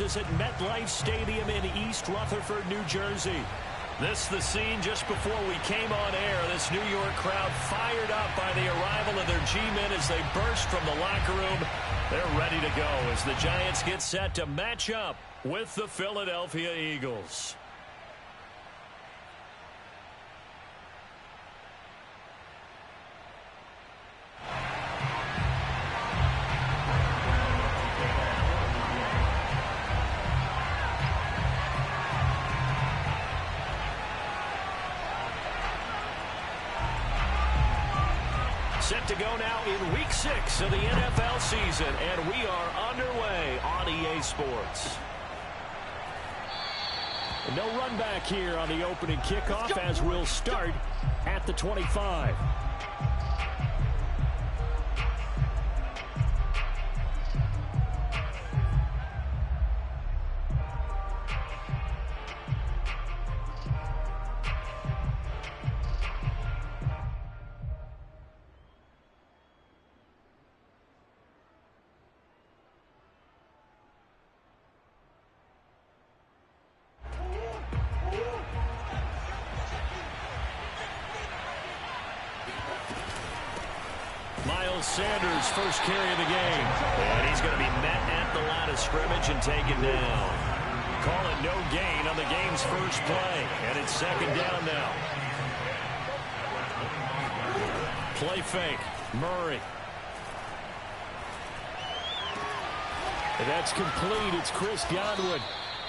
Is at MetLife Stadium in East Rutherford, New Jersey. This the scene just before we came on air. This New York crowd fired up by the arrival of their G-men as they burst from the locker room. They're ready to go as the Giants get set to match up with the Philadelphia Eagles. Set to go now in Week 6 of the NFL season, and we are underway on EA Sports. No run back here on the opening kickoff as we'll start at the 25. Sanders' first carry of the game. And he's going to be met at the line of scrimmage and taken down. Call it no gain on the game's first play. And it's second down now. Play fake. Murray. And that's complete. It's Chris Godwin.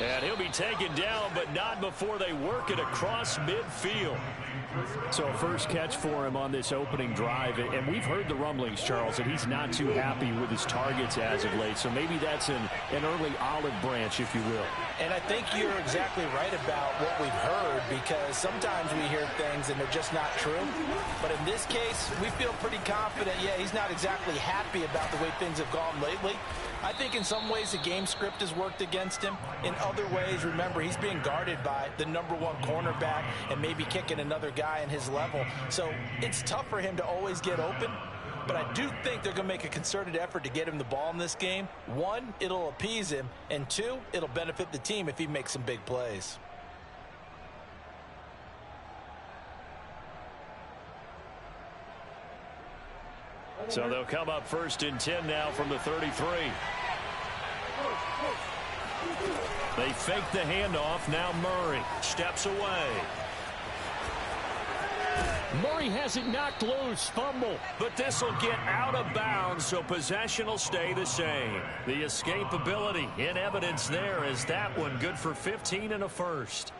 And he'll be taken down, but not before they work it across midfield. So first catch for him on this opening drive. And we've heard the rumblings, Charles, that he's not too happy with his targets as of late. So maybe that's an early olive branch, if you will. And I think you're exactly right about what we've heard, because sometimes we hear things and they're just not true. But in this case, we feel pretty confident. Yeah, he's not exactly happy about the way things have gone lately. I think in some ways the game script has worked against him. In other ways, remember, he's being guarded by the #1 cornerback and maybe kicking another guy in his level. So it's tough for him to always get open. But I do think they're going to make a concerted effort to get him the ball in this game. One, it'll appease him. And two, it'll benefit the team if he makes some big plays. So they'll come up first and 10 now from the 33. They fake the handoff. Now Murray steps away. Murray has it knocked loose. Fumble. But this will get out of bounds, so possession will stay the same. The escapability in evidence there is that one good for 15 and a first.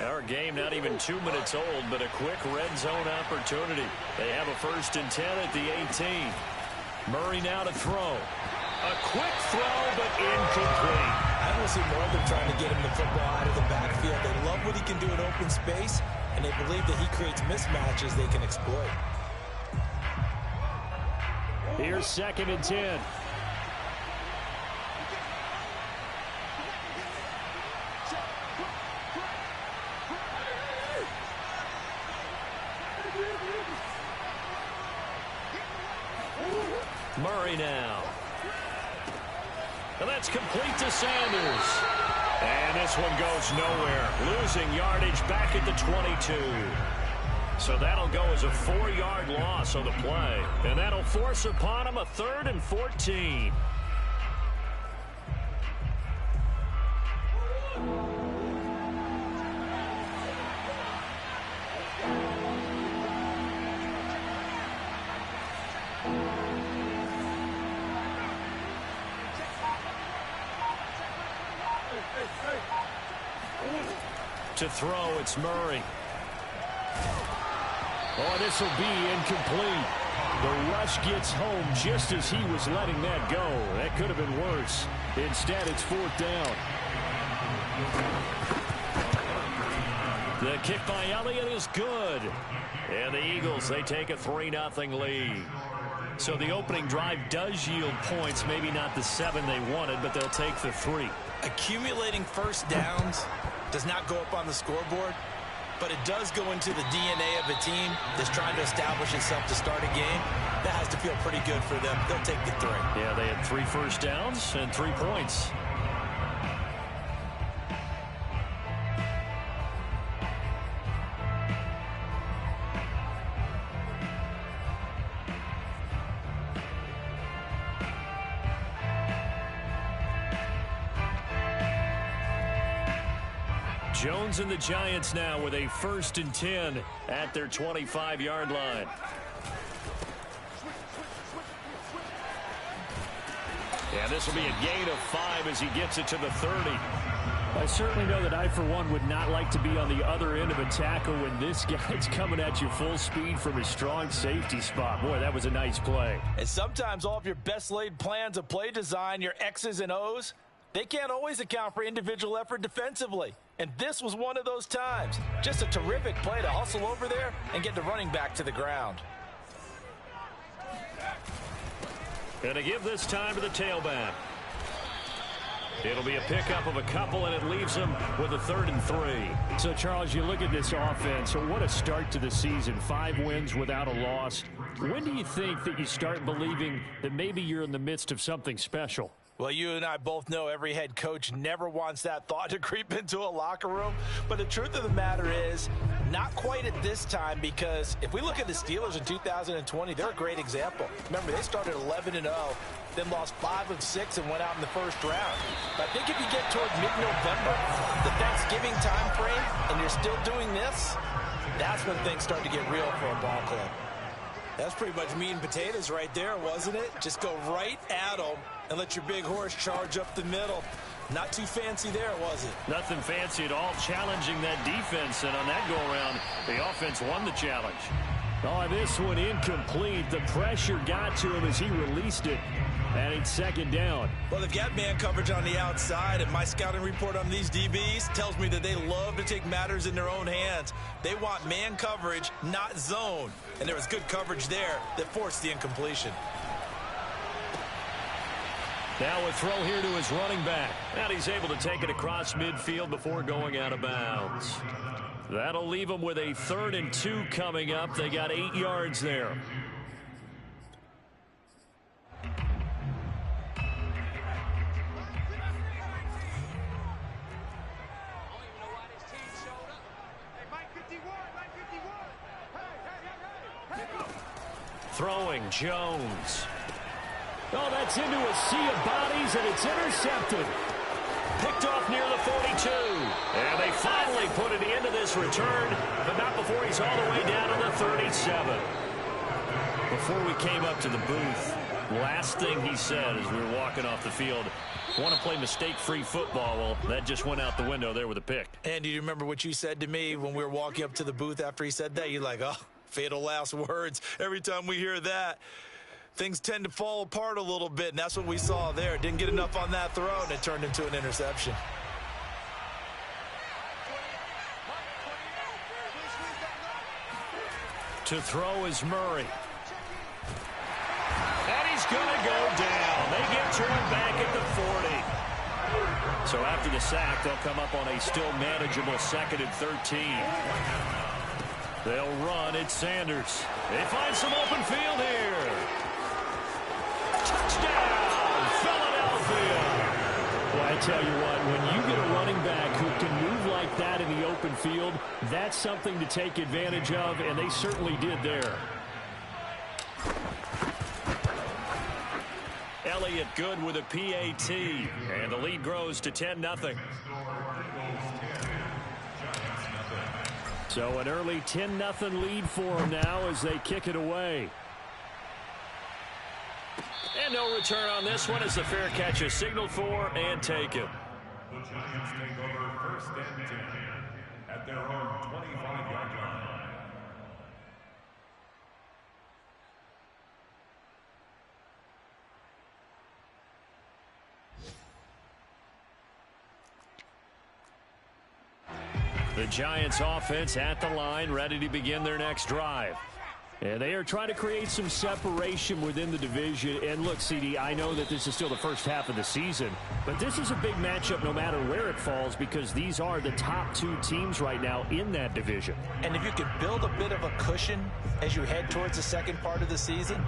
Our game not even 2 minutes old, but a quick red zone opportunity. They have a first and 10 at the 18. Murray now to throw. A quick throw, but incomplete. I don't see more of them trying to get him the football out of the backfield. They love what he can do in open space, and they believe that he creates mismatches they can exploit. Here's second and 10. Murray now. And that's complete to Sanders. And this one goes nowhere. Losing yardage back at the 22. So that'll go as a 4-yard loss on the play. And that'll force upon him a 3rd and 14. To throw, it's Murray. Oh, this will be incomplete. The rush gets home just as he was letting that go. That could have been worse. Instead, it's 4th down. The kick by Elliott is good. And the Eagles, they take a 3-0 lead. So the opening drive does yield points. Maybe not the 7 they wanted, but they'll take the 3. Accumulating first downs does not go up on the scoreboard, but it does go into the DNA of a team that's trying to establish itself to start a game. That has to feel pretty good for them. They'll take the 3. Yeah, they had 3 first downs and 3 points. Jones and the Giants now with a 1st and 10 at their 25-yard line. And this will be a gain of 5 as he gets it to the 30. I certainly know that I, for one, would not like to be on the other end of a tackle when this guy's coming at you full speed from his strong safety spot. Boy, that was a nice play. And sometimes all of your best laid plans of play design, your X's and O's, they can't always account for individual effort defensively. And this was one of those times. Just a terrific play to hustle over there and get the running back to the ground. Going to give this time to the tailback. It'll be a pickup of a couple, and it leaves them with a 3rd and 3. So, Charles, you look at this offense. So what a start to the season. 5 wins without a loss. When do you think that you start believing that maybe you're in the midst of something special? Well, you and I both know every head coach never wants that thought to creep into a locker room. But the truth of the matter is, not quite at this time, because if we look at the Steelers in 2020, they're a great example. Remember, they started 11-0, then lost 5 of 6 and went out in the 1st round. But I think if you get toward mid-November, the Thanksgiving time frame, and you're still doing this, that's when things start to get real for a ball club. That's pretty much meat and potatoes right there, wasn't it? Just go right at them and let your big horse charge up the middle. Not too fancy there, was it? Nothing fancy at all, challenging that defense, and on that go-around, the offense won the challenge. Oh, this one incomplete. The pressure got to him as he released it, and it's 2nd down. Well, they've got man coverage on the outside, and my scouting report on these DBs tells me that they love to take matters in their own hands. They want man coverage, not zone. And there was good coverage there that forced the incompletion. Now a throw here to his running back. And he's able to take it across midfield before going out of bounds. That'll leave them with a 3rd and 2 coming up. They got 8 yards there. Throwing Jones. Oh, that's into a sea of bodies, and it's intercepted. Picked off near the 42. And they finally put an end to this return, but not before he's all the way down to the 37. Before we came up to the booth, last thing he said as we were walking off the field, want to play mistake-free football. Well, that just went out the window there with a pick. And do you remember what you said to me when we were walking up to the booth after he said that? You're like, oh, fatal last words. Every time we hear that, things tend to fall apart a little bit, and that's what we saw there. Didn't get enough on that throw, and it turned into an interception. To throw is Murray. And he's going to go down. They get to him back at the 40. So after the sack, they'll come up on a still manageable 2nd and 13. They'll run. It's Sanders. They find some open field here. Touchdown, Philadelphia. Well, I tell you what, when you get a running back who can move like that in the open field, that's something to take advantage of, and they certainly did there. Elliott good with a PAT, and the lead grows to 10-0. So an early 10-0 lead for them now as they kick it away. And no return on this one as the fair catch is signaled for and taken. The Giants take over 1st and 10 at their own 25-yard line. The Giants offense at the line, ready to begin their next drive. And they are trying to create some separation within the division. And look, CD, I know that this is still the first half of the season, but this is a big matchup no matter where it falls because these are the top two teams right now in that division. And if you can build a bit of a cushion as you head towards the second part of the season,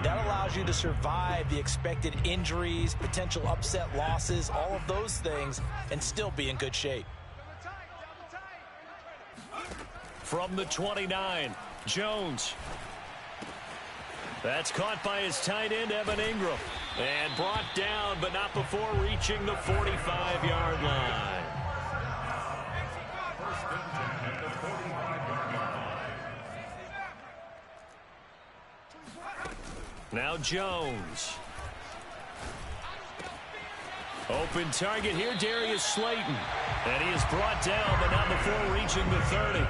that allows you to survive the expected injuries, potential upset losses, all of those things, and still be in good shape. From the 29, Jones. That's caught by his tight end, Evan Ingram. And brought down, but not before reaching the 45-yard line. Now Jones. Open target here, Darius Slayton. And he is brought down, but not before reaching the 30.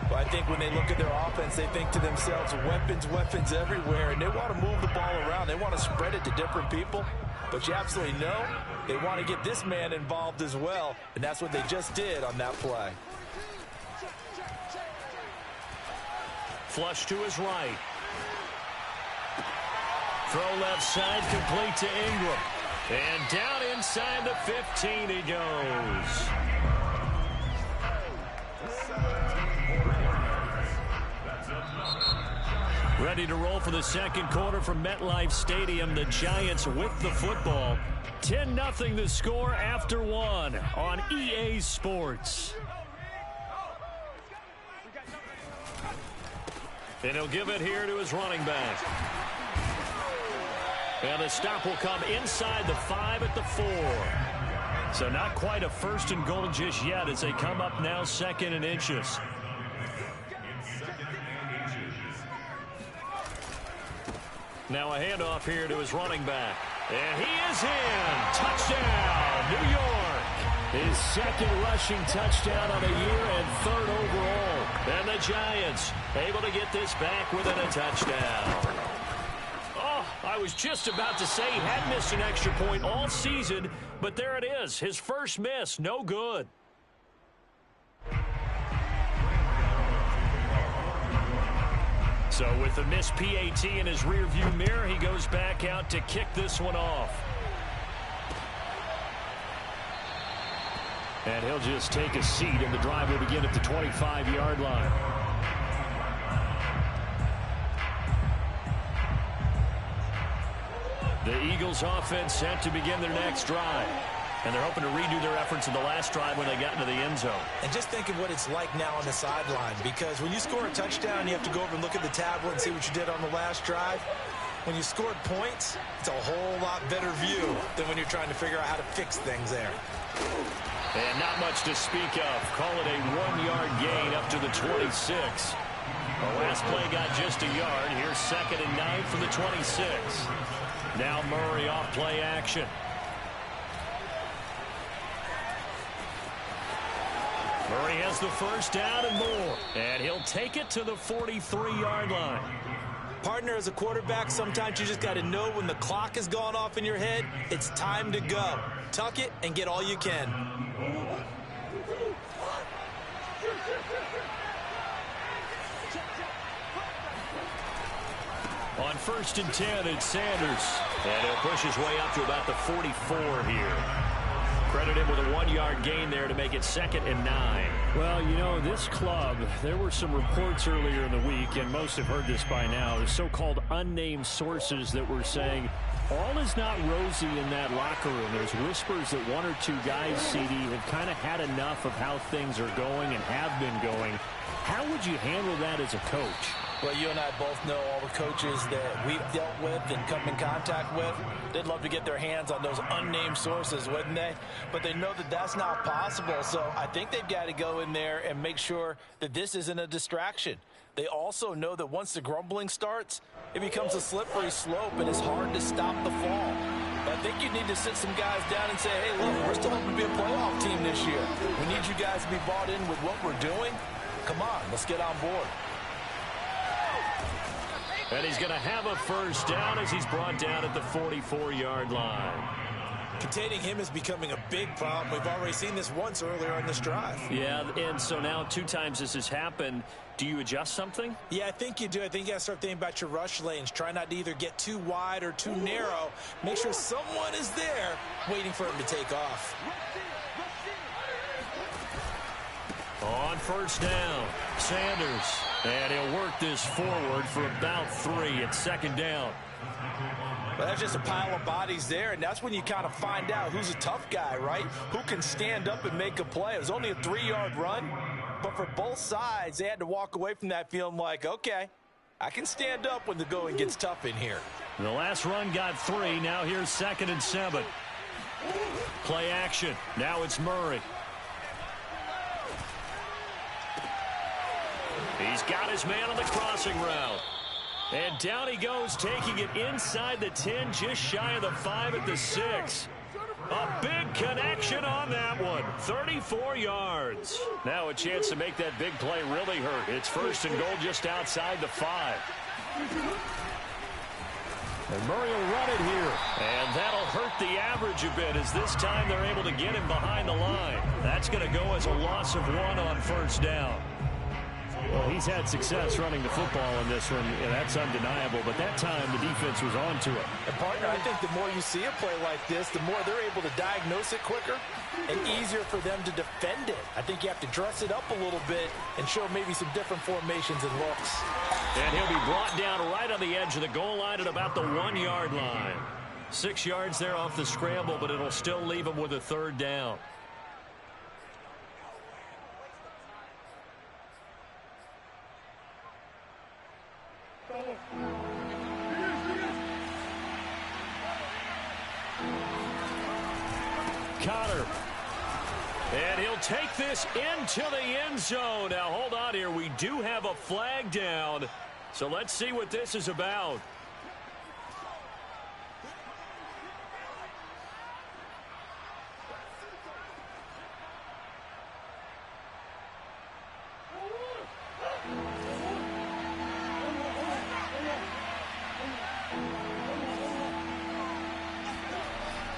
Well, I think when they look at their offense, they think to themselves, weapons everywhere, and they want to move the ball around. They want to spread it to different people, but you absolutely know they want to get this man involved as well, and that's what they just did on that play. Flush to his right. Throw left side, complete to Ingram. And down inside the 15 he goes. Ready to roll for the second quarter from MetLife Stadium. The Giants with the football. 10-0 the score after one on EA Sports. And he'll give it here to his running back. And the stop will come inside the 5 at the 4. So not quite a first and goal just yet as they come up now second and inches. Now a handoff here to his running back. And he is in. Touchdown, New York. His second rushing touchdown on the year and third overall. And the Giants able to get this back within a touchdown. Oh, I was just about to say he had missed an extra point all season, but there it is. His first miss, no good. So with the missed PAT in his rearview mirror, he goes back out to kick this one off. And he'll just take a seat, and the drive will begin at the 25-yard line. The Eagles offense set to begin their next drive. And they're hoping to redo their efforts in the last drive when they got into the end zone. And just think of what it's like now on the sideline, because when you score a touchdown, you have to go over and look at the tablet and see what you did on the last drive. When you scored points, it's a whole lot better view than when you're trying to figure out how to fix things there. And not much to speak of. Call it a 1-yard gain up to the 26. The last play got just a yard. Here's 2nd and 9 from the 26. Now Murray off play action. Murray has the first down and more. And he'll take it to the 43-yard line. Partner, as a quarterback, sometimes you just got to know when the clock has gone off in your head, it's time to go. Tuck it and get all you can. On 1st and 10, it's Sanders. And he'll push his way up to about the 44 here. Credit him with a 1-yard gain there to make it 2nd and 9. Well, you know, this club, there were some reports earlier in the week, and most have heard this by now, the so-called unnamed sources that were saying all is not rosy in that locker room. There's whispers that one or two guys, CD, have kind of had enough of how things are going and have been going. How would you handle that as a coach? Well, you and I both know all the coaches that we've dealt with and come in contact with. They'd love to get their hands on those unnamed sources, wouldn't they? But they know that that's not possible. So I think they've got to go in there and make sure that this isn't a distraction. They also know that once the grumbling starts, it becomes a slippery slope and it's hard to stop the fall. But I think you need to sit some guys down and say, hey, look, we're still hoping to be a playoff team this year. We need you guys to be bought in with what we're doing. Come on, let's get on board. And he's going to have a first down as he's brought down at the 44-yard line. Containing him is becoming a big problem. We've already seen this once earlier in this drive. Yeah, and so now 2 times this has happened. Do you adjust something? Yeah, I think you do. I think you got to start thinking about your rush lanes. Try not to either get too wide or too narrow. Make sure someone is there waiting for him to take off. On first down, Sanders. And he'll work this forward for about 3. It's second down. Well, that's just a pile of bodies there, and that's when you kind of find out who's a tough guy, right? Who can stand up and make a play. It was only a 3-yard run, but for both sides, they had to walk away from that feeling like, okay, I can stand up when the going gets tough in here. The last run got 3. Now here's 2nd and 7. Play action. Now it's Murray. He's got his man on the crossing route. And down he goes, taking it inside the 10, just shy of the 5 at the 6. A big connection on that one. 34 yards. Now a chance to make that big play really hurt. It's 1st and goal just outside the 5. And Murray will run it here. And that'll hurt the average a bit as this time they're able to get him behind the line. That's going to go as a loss of 1 on first down. Well, he's had success running the football in this one. Yeah, that's undeniable. But that time, the defense was on to it. And, partner, I think the more you see a play like this, the more they're able to diagnose it quicker and easier for them to defend it. I think you have to dress it up a little bit and show maybe some different formations and looks. And he'll be brought down right on the edge of the goal line at about the 1-yard line. 6 yards there off the scramble, but it'll still leave him with a 3rd down. Connor. And he'll take this into the end zone. Now, hold on here. We do have a flag down. So let's see what this is about.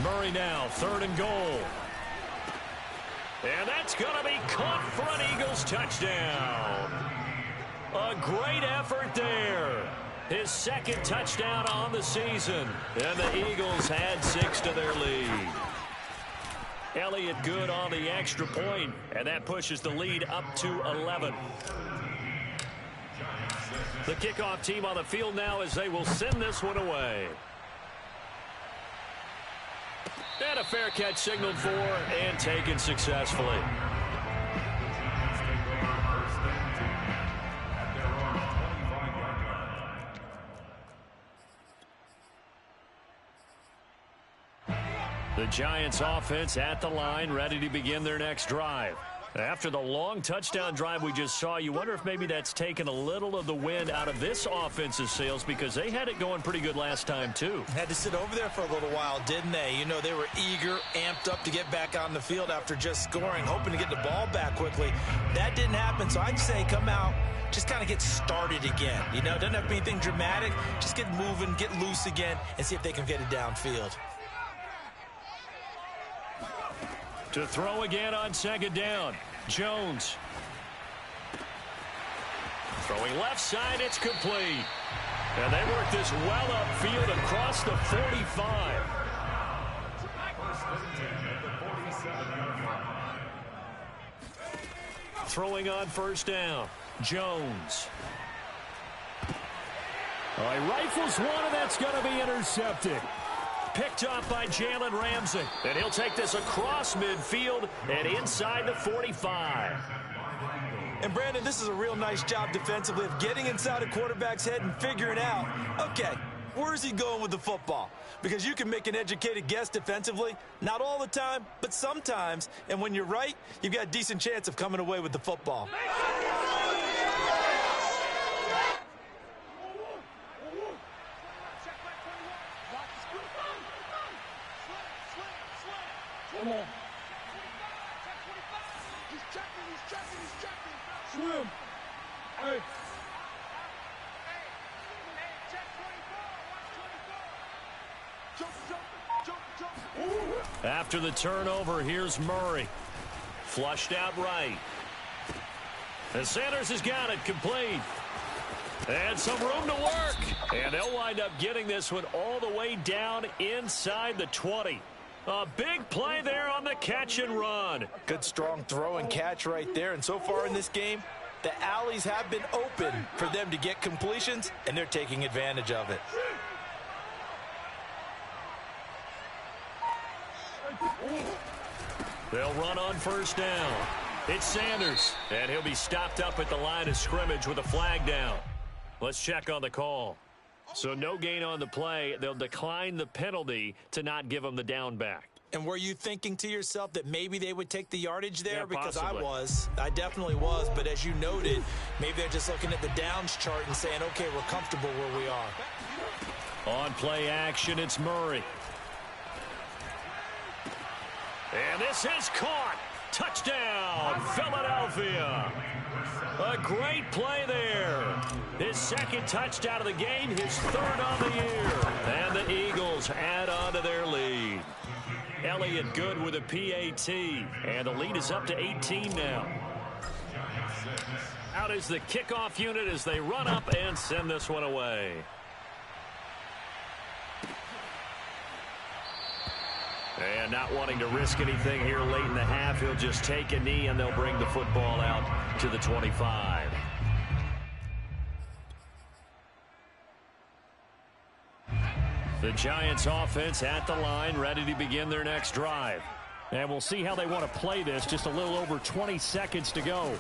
Murray now, 3rd and goal. And that's going to be caught for an Eagles touchdown. A great effort there. His 2nd touchdown on the season. And the Eagles had 6 to their lead. Elliott good on the extra point, and that pushes the lead up to 11. The kickoff team on the field now as they will send this one away. And a fair catch signaled for and taken successfully. The Giants offense at the line, ready to begin their next drive. After the long touchdown drive we just saw, you wonder if maybe that's taken a little of the wind out of this offense's sails because they had it going pretty good last time, too. Had to sit over there for a little while, didn't they? You know, they were eager, amped up to get back on the field after just scoring, hoping to get the ball back quickly. That didn't happen, so I'd say come out, just kind of get started again. You know, doesn't have to be anything dramatic. Just get moving, get loose again, and see if they can get it downfield. To throw again on 2nd down. Jones. Throwing left side, it's complete. And they work this well upfield across the 45. Throwing on first down. Jones. Oh, he rifles one, and that's going to be intercepted. Picked off by Jalen Ramsey. And he'll take this across midfield and inside the 45. And, Brandon, this is a real nice job defensively of getting inside a quarterback's head and figuring out, okay, where's he going with the football? Because you can make an educated guess defensively, not all the time, but sometimes. And when you're right, you've got a decent chance of coming away with the football. Come on. He's checking. Swim. Hey. Check 24. Watch 24. Jump. After the turnover, here's Murray. Flushed out right. And Sanders has got it complete. And some room to work. And they'll wind up getting this one all the way down inside the 20. A big play there on the catch and run. Good strong throw and catch right there. And so far in this game, the alleys have been open for them to get completions, and they're taking advantage of it. They'll run on first down. It's Sanders, and he'll be stopped up at the line of scrimmage with a flag down. Let's check on the call. So no gain on the play. They'll decline the penalty to not give him the down back. And were you thinking to yourself that maybe they would take the yardage there? Yeah, because possibly. I definitely was. But as you noted, maybe they're just looking at the downs chart and saying, okay, we're comfortable where we are. On play action, it's Murray. And this is caught. Touchdown, Philadelphia. A great play there. His second touchdown of the game, his third on the year. And the Eagles add on to their lead. Elliott good with a PAT. And the lead is up to 18 now. Out is the kickoff unit as they run up and send this one away. And not wanting to risk anything here late in the half, he'll just take a knee and they'll bring the football out to the 25. The Giants offense at the line, ready to begin their next drive. And we'll see how they want to play this. Just a little over 20 seconds to go.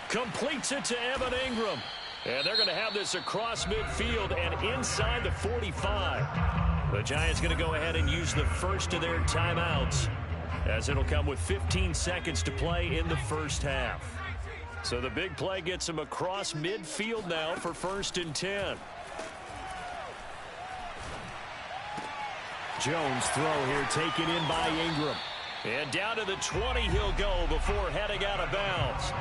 Completes it to Evan Ingram. And they're going to have this across midfield and inside the 45. The Giants going to go ahead and use the first of their timeouts, as it'll come with 15 seconds to play in the first half. So the big play gets them across midfield now for 1st and 10. Jones throw here taken in by Ingram. And down to the 20 he'll go before heading out of bounds.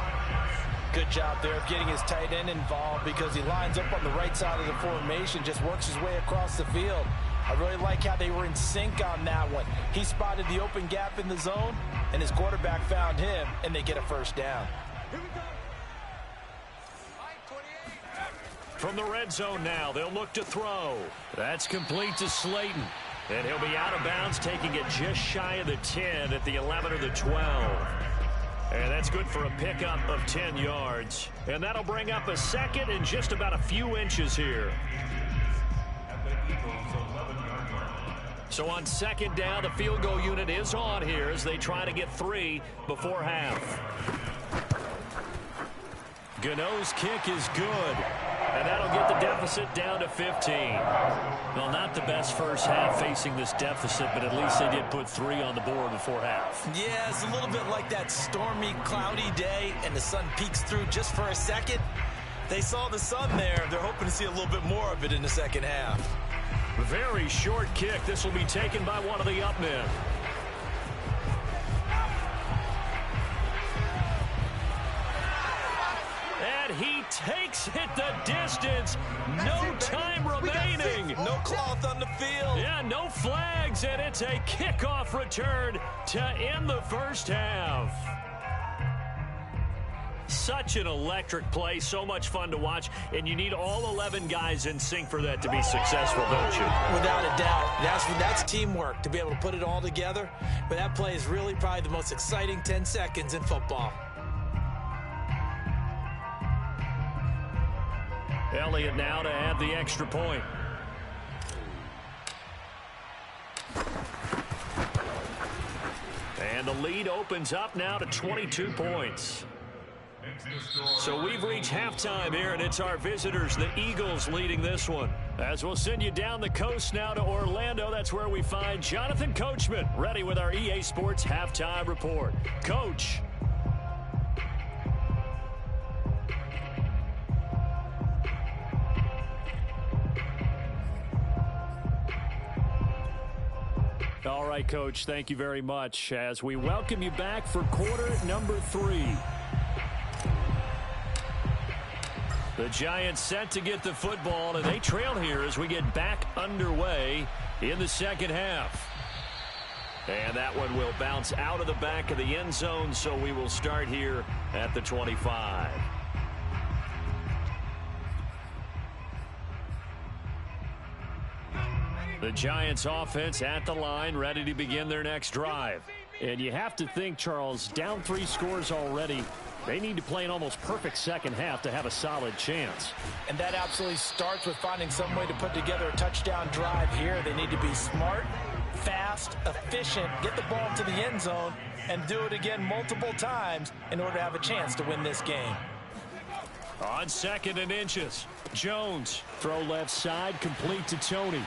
Good job there of getting his tight end involved because he lines up on the right side of the formation, just works his way across the field. I really like how they were in sync on that one. He spotted the open gap in the zone, and his quarterback found him, and they get a first down. From the red zone now, they'll look to throw. That's complete to Slayton. And he'll be out of bounds, taking it just shy of the 10 at the 11 or the 12. And that's good for a pickup of 10 yards. And that'll bring up a second and just about a few inches here. So on second down, the field goal unit is on here as they try to get 3 before half. Gano's kick is good. And that'll get the deficit down to 15. Well, not the best first half facing this deficit, but at least they did put 3 on the board before half. Yeah, it's a little bit like that stormy, cloudy day, and the sun peeks through just for a second. They saw the sun there. They're hoping to see a little bit more of it in the second half. Very short kick. This will be taken by one of the up men. And he takes it the distance. No time remaining. No cloth on the field. Yeah, no flags, and it's a kickoff return to end the first half. Such an electric play, so much fun to watch, and you need all 11 guys in sync for that to be successful, don't you? Without a doubt. That's teamwork, to be able to put it all together. But that play is really probably the most exciting 10 seconds in football. Elliott now to add the extra point. And the lead opens up now to 22 points. So we've reached halftime here, and it's our visitors, the Eagles, leading this one. As we'll send you down the coast now to Orlando, that's where we find Jonathan Coachman, ready with our EA Sports Halftime Report. Coach. All right, Coach, thank you very much as we welcome you back for quarter number 3. The Giants set to get the football, and they trail here as we get back underway in the second half. And that one will bounce out of the back of the end zone, so we will start here at the 25. The Giants offense at the line, ready to begin their next drive. And you have to think, Charles, down 3 scores already. They need to play an almost perfect second half to have a solid chance. And that absolutely starts with finding some way to put together a touchdown drive here. They need to be smart, fast, efficient, get the ball to the end zone, and do it again multiple times in order to have a chance to win this game. On 2nd and inches, Jones, throw left side, complete to Tony.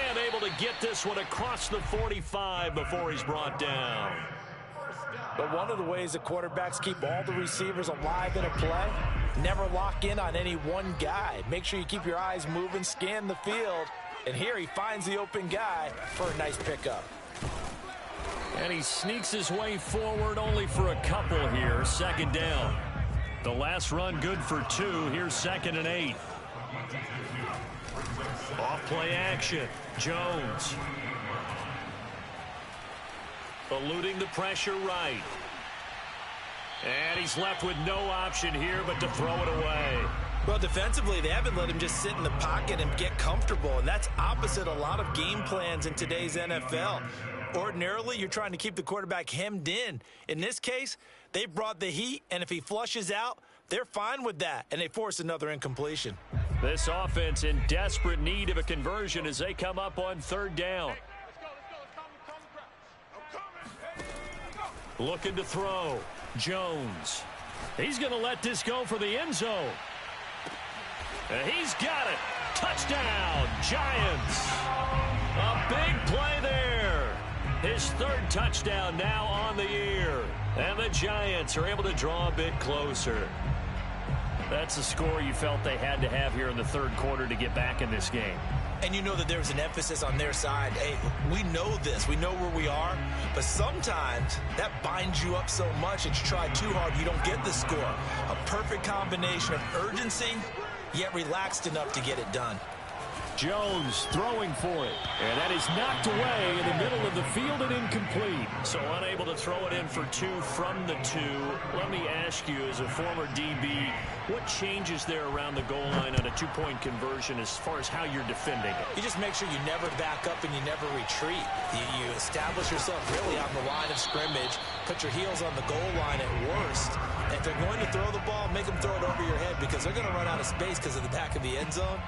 And able to get this one across the 45 before he's brought down. But one of the ways that quarterbacks keep all the receivers alive in a play, never lock in on any one guy. Make sure you keep your eyes moving, scan the field. And here he finds the open guy for a nice pickup. And he sneaks his way forward only for a couple here. 2nd down. The last run good for 2. Here's 2nd and 8. Off play action. Jones. Eluding the pressure right. And he's left with no option here but to throw it away. Well, defensively, they haven't let him just sit in the pocket and get comfortable, and that's opposite a lot of game plans in today's NFL. Ordinarily, you're trying to keep the quarterback hemmed in. In this case, they brought the heat, and if he flushes out, they're fine with that, and they force another incompletion. This offense in desperate need of a conversion as they come up on 3rd down. Looking to throw. Jones. He's going to let this go for the end zone. And he's got it. Touchdown, Giants. A big play there. His 3rd touchdown now on the year. And the Giants are able to draw a bit closer. That's the score you felt they had to have here in the 3rd quarter to get back in this game. And you know that there's an emphasis on their side. Hey, we know this. We know where we are. But sometimes that binds you up so much that you try too hard, you don't get the score. A perfect combination of urgency, yet relaxed enough to get it done. Jones throwing for it. And that is knocked away in the middle of the field and incomplete. So unable to throw it in for 2 from the 2. Let me ask you, as a former DB, what changes there around the goal line on a 2-point conversion as far as how you're defending it? You just make sure you never back up and you never retreat. You establish yourself really on the line of scrimmage, put your heels on the goal line at worst. And if they're going to throw the ball, make them throw it over your head because they're going to run out of space because of the back of the end zone.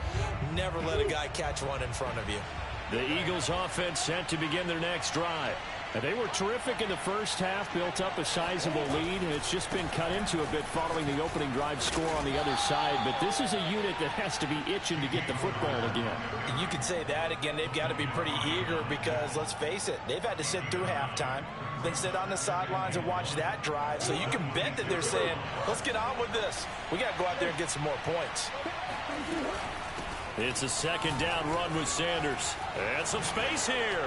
Never let a guy catch one in front of you. The Eagles offense set to begin their next drive. And they were terrific in the first half, built up a sizable lead, and it's just been cut into a bit following the opening drive score on the other side. But this is a unit that has to be itching to get the football again. And you could say that again. They've got to be pretty eager because, let's face it, they've had to sit through halftime, then sit on the sidelines and watch that drive. So you can bet that they're saying, let's get on with this. We got to go out there and get some more points. It's a 2nd down run with Sanders. And some space here.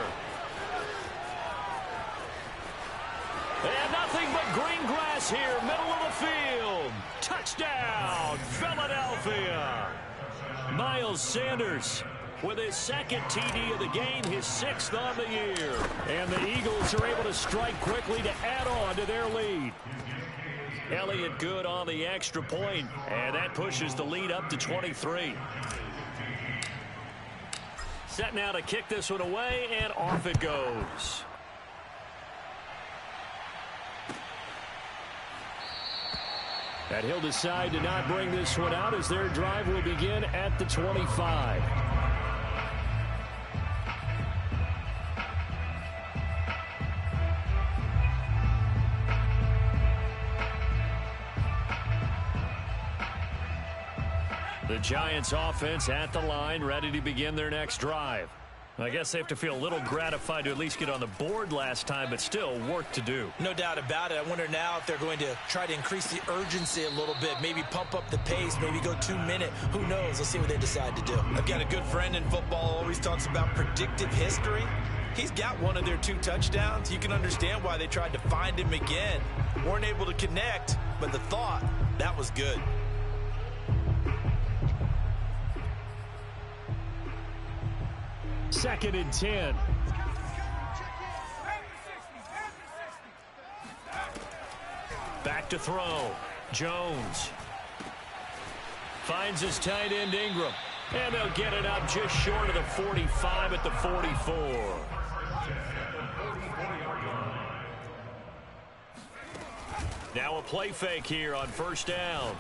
And nothing but green grass here, middle of the field. Touchdown, Philadelphia. Miles Sanders with his 2nd TD of the game, his 6th on the year. And the Eagles are able to strike quickly to add on to their lead. Elliott good on the extra point, and that pushes the lead up to 23. Set now to kick this one away, and off it goes. And he'll decide to not bring this one out as their drive will begin at the 25. The Giants offense at the line, ready to begin their next drive. I guess they have to feel a little gratified to at least get on the board last time, but still work to do. No doubt about it. I wonder now if they're going to try to increase the urgency a little bit, maybe pump up the pace, maybe go 2-minute. Who knows? Let's see what they decide to do. I've got a good friend in football, always talks about predictive history. He's got one of their 2 touchdowns. You can understand why they tried to find him again. Weren't able to connect, but the thought, that was good. Second and 10. back to throw. Jones finds his tight end Ingram. And they'll get it up just short of the 45 at the 44. Now a play fake here on first down.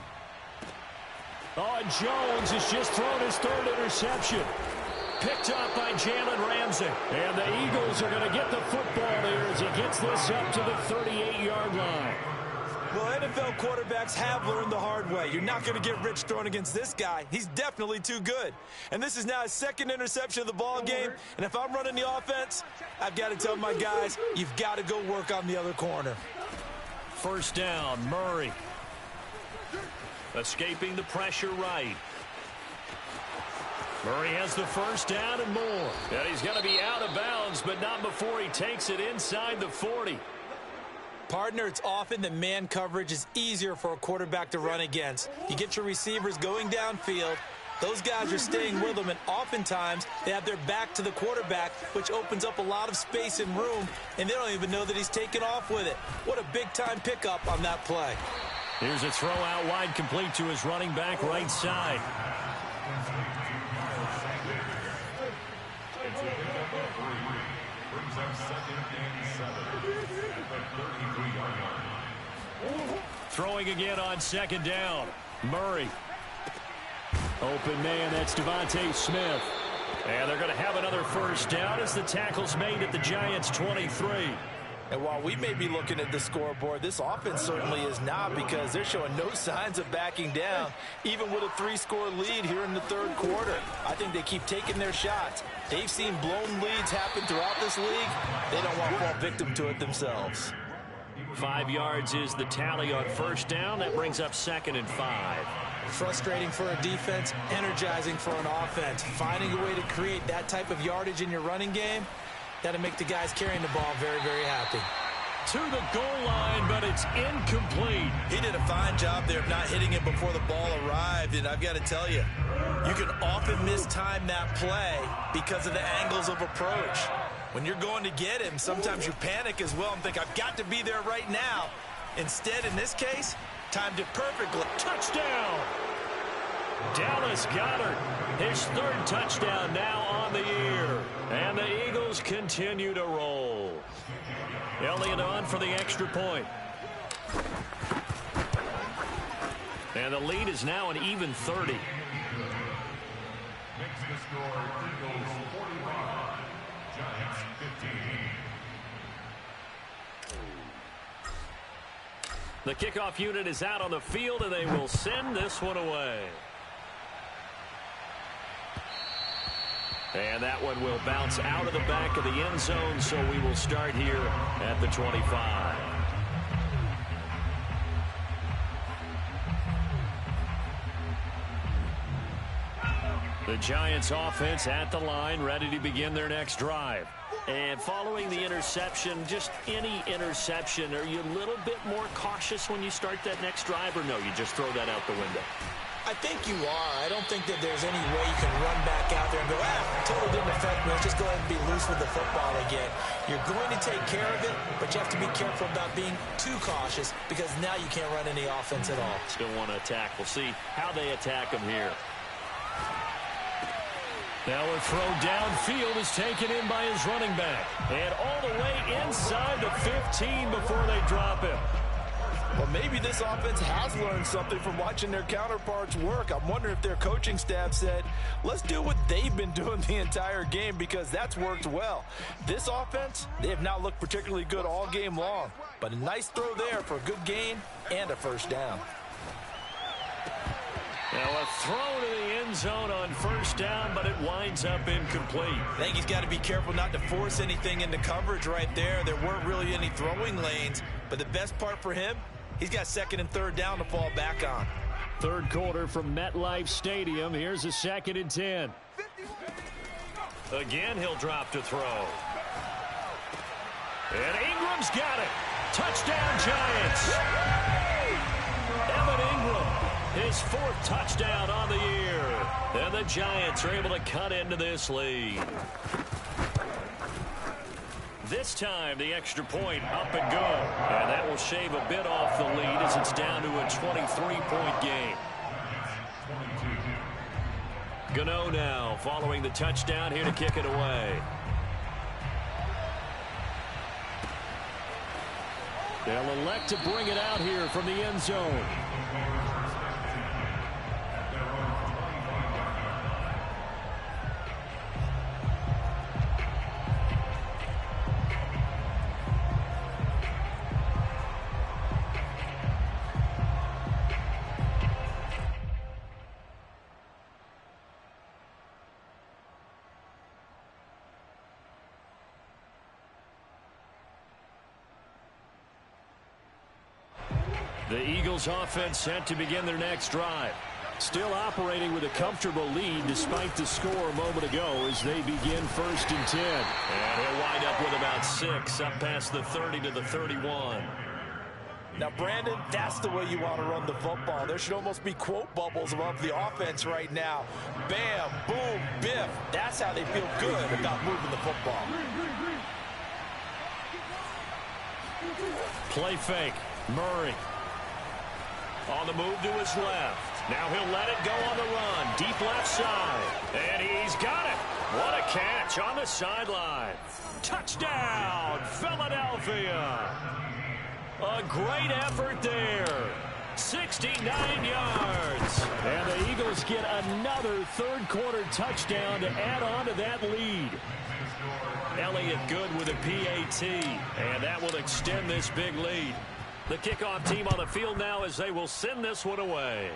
Oh, and Jones has just thrown his third interception. Picked up by Jalen Ramsey. And the Eagles are going to get the football here as he gets this up to the 38-yard line. Well, NFL quarterbacks have learned the hard way. You're not going to get rich throwing against this guy. He's definitely too good. And this is now his second interception of the ball game. And if I'm running the offense, I've got to tell my guys, you've got to go work on the other corner. First down, Murray. Escaping the pressure right. Murray has the first down and more. And he's going to be out of bounds, but not before he takes it inside the 40. Partner, it's often that man coverage is easier for a quarterback to run against. You get your receivers going downfield. Those guys are staying with them, and oftentimes they have their back to the quarterback, which opens up a lot of space and room, and they don't even know that he's taken off with it. What a big-time pickup on that play. Here's a throw out wide, complete to his running back right side. Throwing again on second down. Murray. Open man, that's Devontae Smith. And they're going to have another first down as the tackle's made at the Giants' 23. And while we may be looking at the scoreboard, this offense certainly is not, because they're showing no signs of backing down, even with a 3-score lead here in the third quarter. I think they keep taking their shots. They've seen blown leads happen throughout this league. They don't want to fall victim to it themselves. 5 yards is the tally on first down. That brings up 2nd and 5. Frustrating for a defense, energizing for an offense. Finding a way to create that type of yardage in your running game, that'll make the guys carrying the ball very, very happy. To the goal line, but it's incomplete. He did a fine job there of not hitting it before the ball arrived, and I've got to tell you, you can often mistime that play because of the angles of approach. When you're going to get him, sometimes you panic as well and think, I've got to be there right now. Instead, in this case, timed it perfectly. Touchdown! Dallas Goedert, his third touchdown now on the year. And the Eagles continue to roll. Elliott on for the extra point. And the lead is now an even 30. Makes the score Eagles 45, Giants 15. The kickoff unit is out on the field, and they will send this one away. And that one will bounce out of the back of the end zone, so we will start here at the 25. The Giants offense at the line, ready to begin their next drive. And following the interception, just any interception, are you a little bit more cautious when you start that next drive, or no, you just throw that out the window? I think you are. I don't think that there's any way you can run back out there and go, totally didn't affect me. Let's just go ahead and be loose with the football again. You're going to take care of it, but you have to be careful about being too cautious, because now you can't run any offense at all. Still want to attack. We'll see how they attack them here. Now a throw downfield is taken in by his running back. And all the way inside the 15 before they drop him. Well, maybe this offense has learned something from watching their counterparts work. I'm wondering if their coaching staff said, let's do what they've been doing the entire game, because that's worked well. This offense, they have not looked particularly good all game long. But a nice throw there for a good gain and a first down. Now a throw to the end zone on first down, but it winds up incomplete. I think he's got to be careful not to force anything into coverage right there. There weren't really any throwing lanes, but the best part for him, he's got 2nd and 3rd down to fall back on. Third quarter from MetLife Stadium. Here's a 2nd and 10. Again, he'll drop to throw. And Ingram's got it. Touchdown, Giants. Evan Ingram, his 4th touchdown on the year. And the Giants are able to cut into this lead. This time, the extra point up and go. And that will shave a bit off the lead as it's down to a 23-point game. Gano now following the touchdown here to kick it away. They'll elect to bring it out here from the end zone. The Eagles offense set to begin their next drive. Still operating with a comfortable lead despite the score a moment ago as they begin 1st and 10. And he'll wind up with about 6 up past the 30 to the 31. Now, Brandon, that's the way you want to run the football. There should almost be quote bubbles above the offense right now. Bam, boom, biff. That's how they feel good about moving the football. Play fake. Murray. On the move to his left. Now he'll let it go on the run. Deep left side. And he's got it. What a catch on the sideline. Touchdown, Philadelphia. A great effort there. 69 yards. And the Eagles get another third-quarter touchdown to add on to that lead. Elliott good with a PAT. And that will extend this big lead. The kickoff team on the field now as they will send this one away.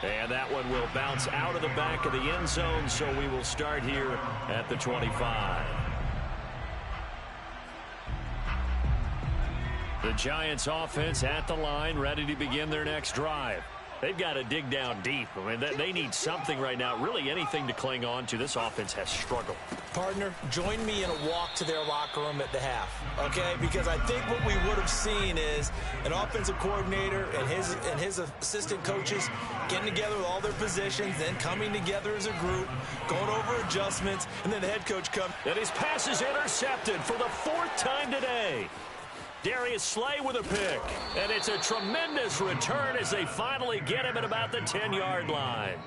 And that one will bounce out of the back of the end zone, so we will start here at the 25. The Giants offense at the line, ready to begin their next drive. They've got to dig down deep. I mean, they need something right now, really anything to cling on to. This offense has struggled. Partner, join me in a walk to their locker room at the half, okay? Because I think what we would have seen is an offensive coordinator and his assistant coaches getting together with all their positions, then coming together as a group, going over adjustments, and then the head coach comes. And his pass is intercepted for the 4th time today. Darius Slay with a pick. And it's a tremendous return as they finally get him at about the 10-yard line.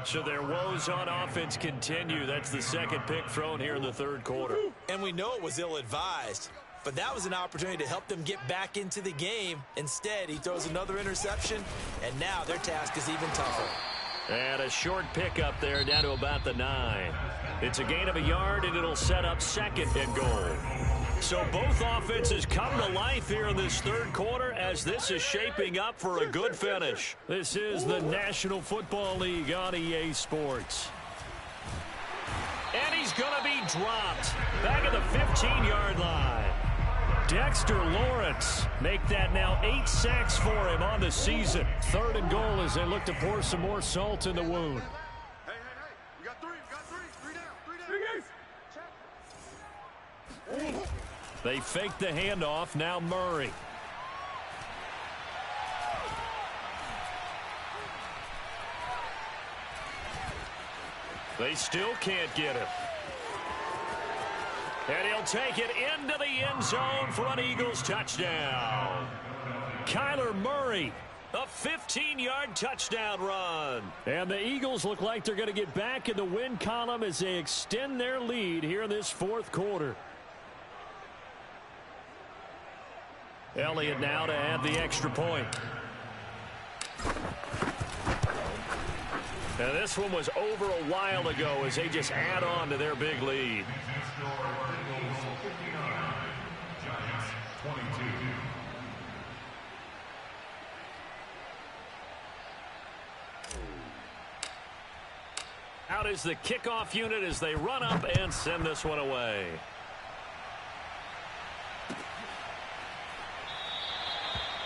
So their woes on offense continue. That's the second pick thrown here in the third quarter. And we know it was ill-advised, but that was an opportunity to help them get back into the game. Instead, he throws another interception, and now their task is even tougher. And a short pickup there down to about the 9. It's a gain of a yard, and it'll set up 2nd and goal. So both offenses come to life here in this third quarter as this is shaping up for a good finish. This is the National Football League on EA Sports. And he's going to be dropped back at the 15-yard line. Dexter Lawrence make that now 8 sacks for him on the season. 3rd and goal as they look to pour some more salt in the wound. Hey, we got 3, three down. They fake the handoff. Now Murray. They still can't get him. And he'll take it into the end zone for an Eagles touchdown. Kyler Murray, a 15-yard touchdown run. And the Eagles look like they're going to get back in the win column as they extend their lead here in this fourth quarter. Elliott now to add the extra point. And this one was over a while ago as they just add on to their big lead. Out is the kickoff unit as they run up and send this one away.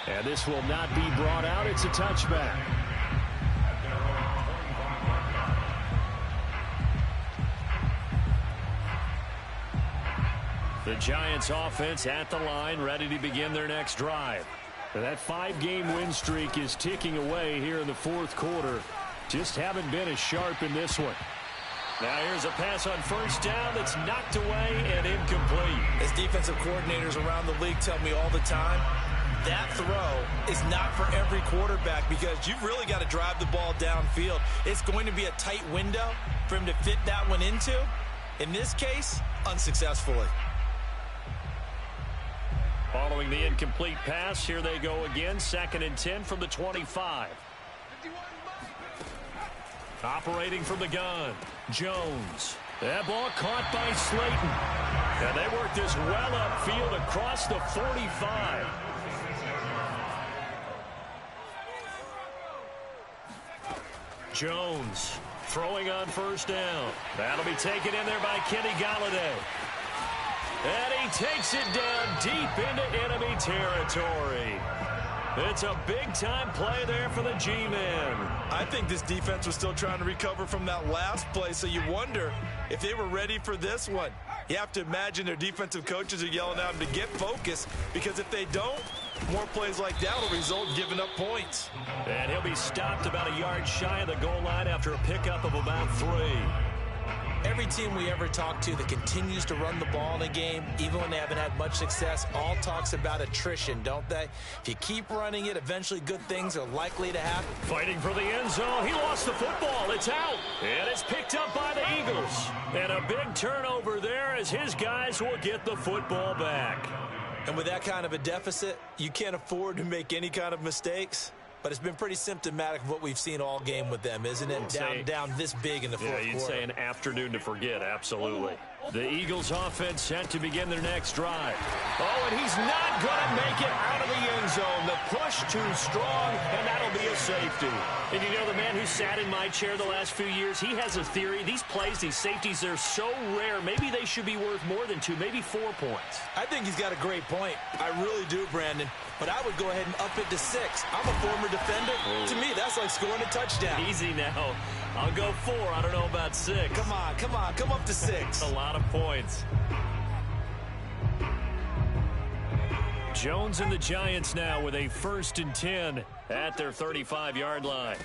And this will not be brought out. It's a touchback. The Giants offense at the line, ready to begin their next drive. And that 5-game win streak is ticking away here in the fourth quarter. Just haven't been as sharp in this one. Now here's a pass on first down that's knocked away and incomplete. As defensive coordinators around the league tell me all the time, that throw is not for every quarterback because you've really got to drive the ball downfield. It's going to be a tight window for him to fit that one into. In this case, unsuccessfully. Following the incomplete pass, here they go again. 2nd and 10 from the 25. Operating from the gun, Jones. That ball caught by Slayton. And they work this well upfield across the 45. Jones throwing on first down. That'll be taken in there by Kenny Golladay. And he takes it down deep into enemy territory. It's a big-time play there for the G-Man. I think this defense was still trying to recover from that last play, so you wonder if they were ready for this one. You have to imagine their defensive coaches are yelling at them to get focused, because if they don't, more plays like that will result in giving up points. And he'll be stopped about a yard shy of the goal line after a pickup of about 3. Every team we ever talk to that continues to run the ball in a game, even when they haven't had much success, all talks about attrition, don't they? If you keep running it, eventually good things are likely to happen. Fighting for the end zone. He lost the football. It's out. And it's picked up by the Eagles. And a big turnover there as his guys will get the football back. And with that kind of a deficit, you can't afford to make any kind of mistakes. But it's been pretty symptomatic of what we've seen all game with them, isn't it? Down this big in the fourth quarter. Yeah, you'd say an afternoon to forget, absolutely. The Eagles offense set to begin their next drive. Oh, and he's not going to make it out of the end zone. The push too strong, and that'll be a safety. And you know, the man who sat in my chair the last few years, he has a theory. These plays, these safeties, they're so rare. Maybe they should be worth more than 2, maybe 4 points. I think he's got a great point. I really do, Brandon. But I would go ahead and up it to 6. I'm a former defender. To me, that's like scoring a touchdown. Easy now. I'll go 4. I don't know about 6. Come on. Come up to 6. A lot of points. Jones and the Giants now with a 1st and 10 at their 35-yard line.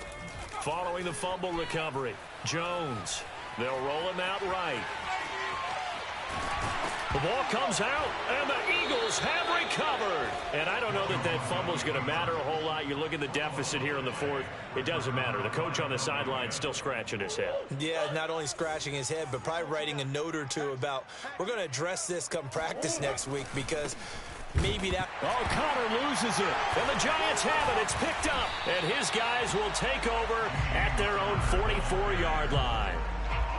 Following the fumble recovery, Jones. They'll roll him out right. The ball comes out, and the Eagles have recovered. And I don't know that that fumble's going to matter a whole lot. You look at the deficit here in the 4th. It doesn't matter. The coach on the sideline still scratching his head. Yeah, not only scratching his head, but probably writing a note or two about, we're going to address this come practice next week because maybe that... Oh, Connor loses it. And the Giants have it. It's picked up. And his guys will take over at their own 44-yard line.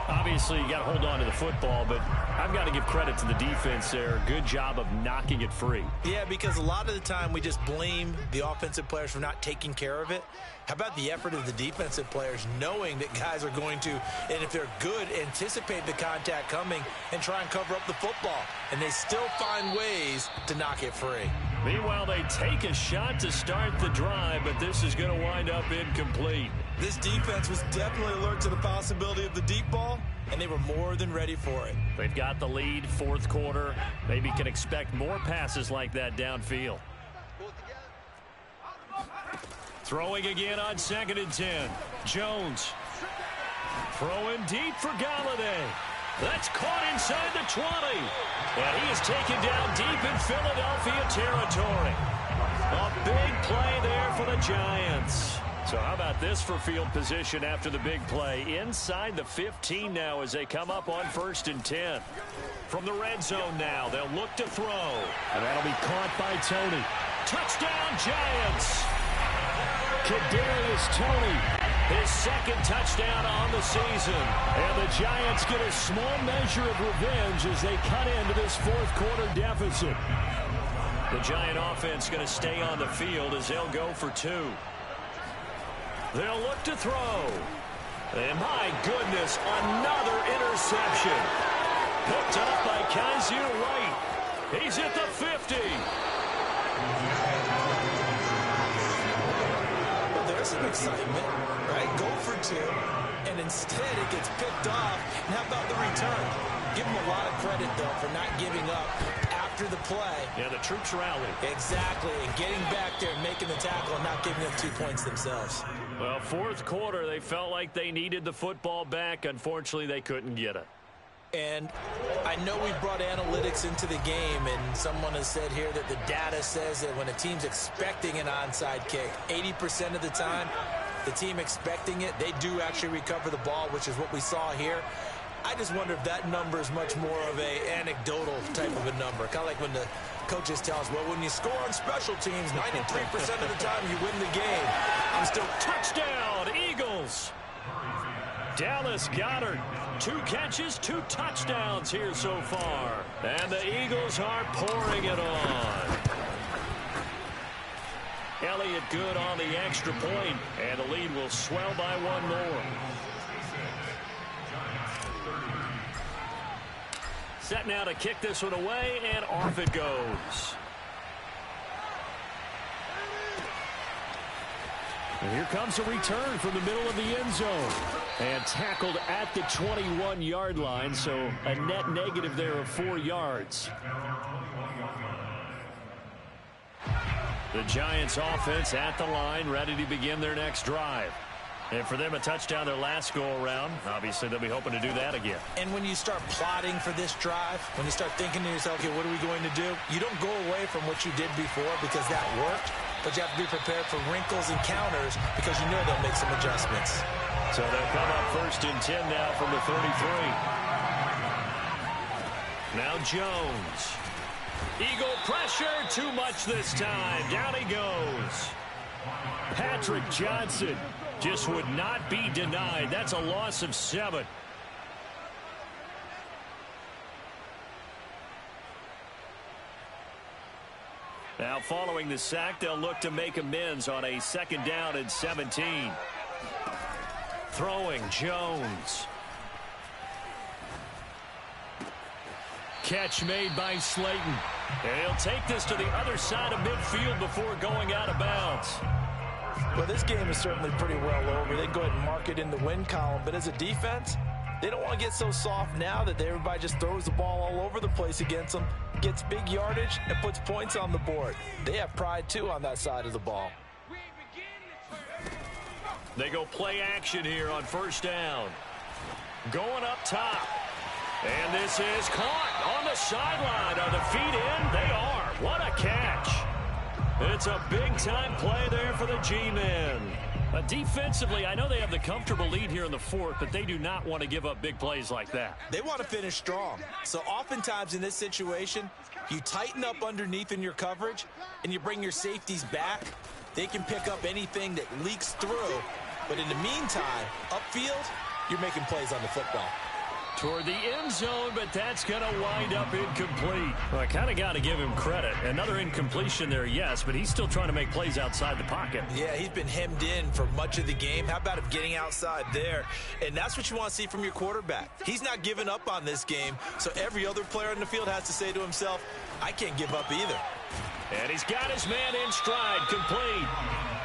Obviously, you got to hold on to the football, but I've got to give credit to the defense there. Good job of knocking it free. Yeah, because a lot of the time we just blame the offensive players for not taking care of it. How about the effort of the defensive players knowing that guys are going to, and if they're good, anticipate the contact coming and try and cover up the football. And they still find ways to knock it free. Meanwhile, they take a shot to start the drive, but this is going to wind up incomplete. This defense was definitely alert to the possibility of the deep ball, and they were more than ready for it. They've got the lead, 4th quarter. Maybe can expect more passes like that downfield. Throwing again on 2nd and 10. Jones. Throwing deep for Golladay. That's caught inside the 20. And he is taken down deep in Philadelphia territory. A big play there for the Giants. So how about this for field position after the big play? Inside the 15 now as they come up on 1st and 10. From the red zone now, they'll look to throw. And that'll be caught by Tony. Touchdown, Giants! Kadarius Toney, his 2nd touchdown on the season. And the Giants get a small measure of revenge as they cut into this 4th quarter deficit. The Giant offense going to stay on the field as they'll go for 2. They'll look to throw. And my goodness, another interception. Picked up by Kaiser White. He's at the 50. Well, there's some excitement, right? Go for 2, and instead it gets picked off. And how about the return? Give him a lot of credit, though, for not giving up after the play. Yeah, the troops rallied. Exactly, and getting back there and making the tackle and not giving them 2 points themselves. Well, fourth quarter, they felt like they needed the football back. Unfortunately, they couldn't get it. And I know we brought analytics into the game, and someone has said here that the data says that when a team's expecting an onside kick, 80% of the time, the team expecting it, they do actually recover the ball, which is what we saw here. I just wonder if that number is much more of a anecdotal type of a number. Kind of like when the coaches tell us, well, when you score on special teams, 93% of the time you win the game. I'm still touchdown, Eagles. Dallas Goedert, 2 catches, 2 touchdowns here so far. And the Eagles are pouring it on. Elliott good on the extra point, and the lead will swell by 1 more. Set now to kick this one away, and off it goes. And here comes a return from the middle of the end zone. And tackled at the 21-yard line, so a net negative there of 4 yards. The Giants offense at the line, ready to begin their next drive. And for them, a touchdown their last go-around. Obviously, they'll be hoping to do that again. And when you start plotting for this drive, when you start thinking to yourself, okay, what are we going to do? You don't go away from what you did before because that worked, but you have to be prepared for wrinkles and counters because you know they'll make some adjustments. So they'll come up 1st and 10 now from the 33. Now Jones. Eagle pressure, too much this time. Down he goes. Patrick Johnson just would not be denied. That's a loss of 7. Now following the sack, they'll look to make amends on a 2nd down and 17. Throwing Jones. Catch made by Slayton. And he'll take this to the other side of midfield before going out of bounds. Well, this game is certainly pretty well over. They go ahead and mark it in the win column. But as a defense, they don't want to get so soft now that everybody just throws the ball all over the place against them, gets big yardage, and puts points on the board. They have pride, too, on that side of the ball. They go play action here on 1st down. Going up top. And this is caught on the sideline. Are the feet in? They are. What a catch. It's a big-time play there for the G-men. Defensively, I know they have the comfortable lead here in the 4th, but they do not want to give up big plays like that. They want to finish strong. So oftentimes in this situation, you tighten up underneath in your coverage, and you bring your safeties back. They can pick up anything that leaks through. But in the meantime, upfield, you're making plays on the football. Toward the end zone, but that's going to wind up incomplete. Well, I kind of got to give him credit. Another incompletion there, yes, but he's still trying to make plays outside the pocket. Yeah, he's been hemmed in for much of the game. How about him getting outside there? And that's what you want to see from your quarterback. He's not giving up on this game, so every other player on the field has to say to himself, I can't give up either. And he's got his man in stride, complete.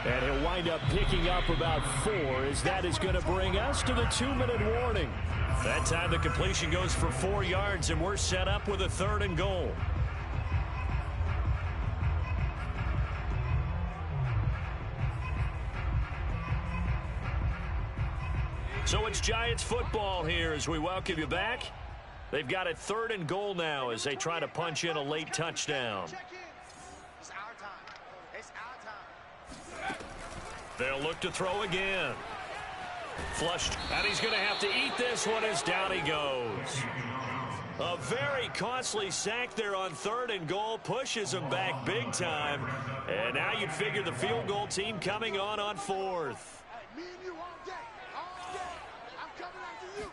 And he'll wind up picking up about 4, as that is going to bring us to the 2-minute warning. That time the completion goes for 4 yards, and we're set up with a 3rd and goal. So it's Giants football here as we welcome you back. They've got a 3rd and goal now as they try to punch in a late touchdown. It's our time. It's our time. They'll look to throw again. Flushed, and he's going to have to eat this one as down he goes. A very costly sack there on 3rd and goal, pushes him back big time. And now you'd figure the field goal team coming on 4th. Me and you all day. All day. I'm coming after you.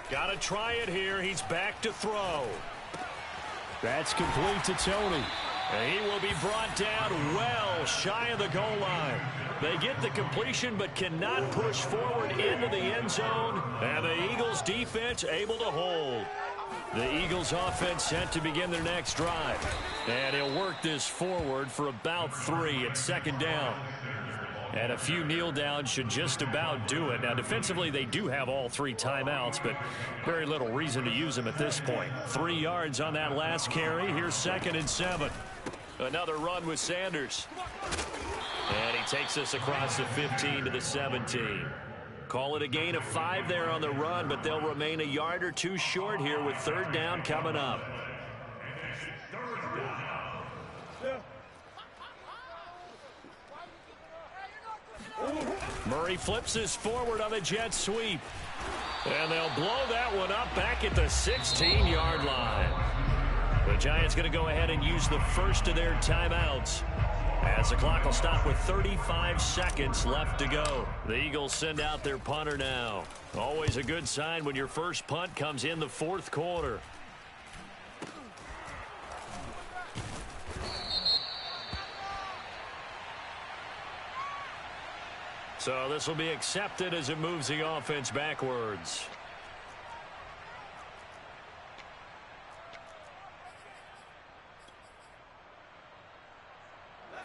Got to try it here. He's back to throw. That's complete to Tony. And he will be brought down well shy of the goal line. They get the completion but cannot push forward into the end zone. And the Eagles defense able to hold. The Eagles offense set to begin their next drive. And he'll work this forward for about 3 at 2nd down. And a few kneel downs should just about do it. Now, defensively, they do have all 3 timeouts, but very little reason to use them at this point. 3 yards on that last carry. Here's 2nd and 7. Another run with Sanders. And he takes us across the 15 to the 17. Call it a gain of 5 there on the run, but they'll remain a yard or two short here with third down coming up. Murray flips this forward on a jet sweep. And they'll blow that one up back at the 16-yard line. The Giants going to go ahead and use the first of their timeouts, as the clock will stop with 35 seconds left to go. The Eagles send out their punter now. Always a good sign when your first punt comes in the fourth quarter. So this will be accepted as it moves the offense backwards.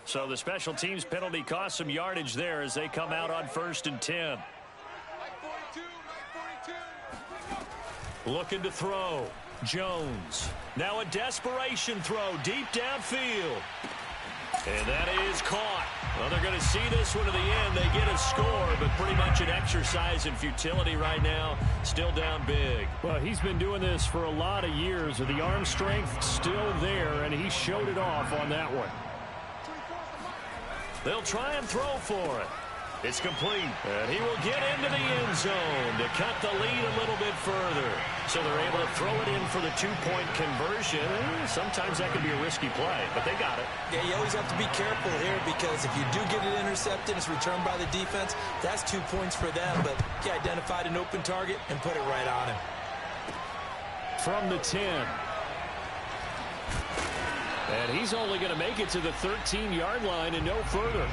So the special teams penalty cost some yardage there as they come out on 1st and 10. Looking to throw. Jones. Now a desperation throw deep downfield. And that is caught. Well, they're going to see this one to the end. They get a score, but pretty much an exercise in futility right now. Still down big. Well, he's been doing this for a lot of years. The arm strength still there, and he showed it off on that one. They'll try and throw for it. It's complete. And he will get into the end zone to cut the lead a little bit further. So they're able to throw it in for the two-point conversion. Sometimes that can be a risky play, but they got it. Yeah, you always have to be careful here because if you do get it intercepted, it's returned by the defense. That's 2 points for them, but he identified an open target and put it right on him. From the 10. And he's only going to make it to the 13-yard line and no further.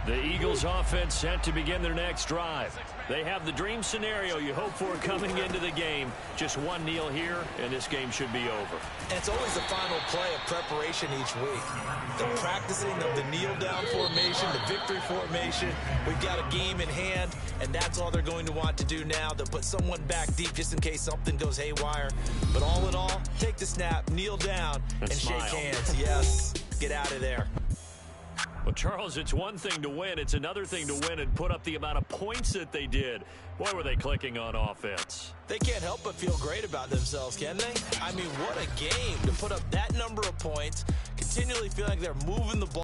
The Eagles offense set to begin their next drive. They have the dream scenario you hope for coming into the game. Just one kneel here, and this game should be over. And it's always the final play of preparation each week. The practicing of the kneel-down formation, the victory formation. We've got a game in hand, and that's all they're going to want to do now. They'll put someone back deep just in case something goes haywire. But all in all, take the snap, kneel down, and shake hands. Yes, get out of there. Well, Charles, it's one thing to win. It's another thing to win and put up the amount of points that they did. Boy, were they clicking on offense. They can't help but feel great about themselves, can they? I mean, what a game to put up that number of points, continually feeling like they're moving the ball.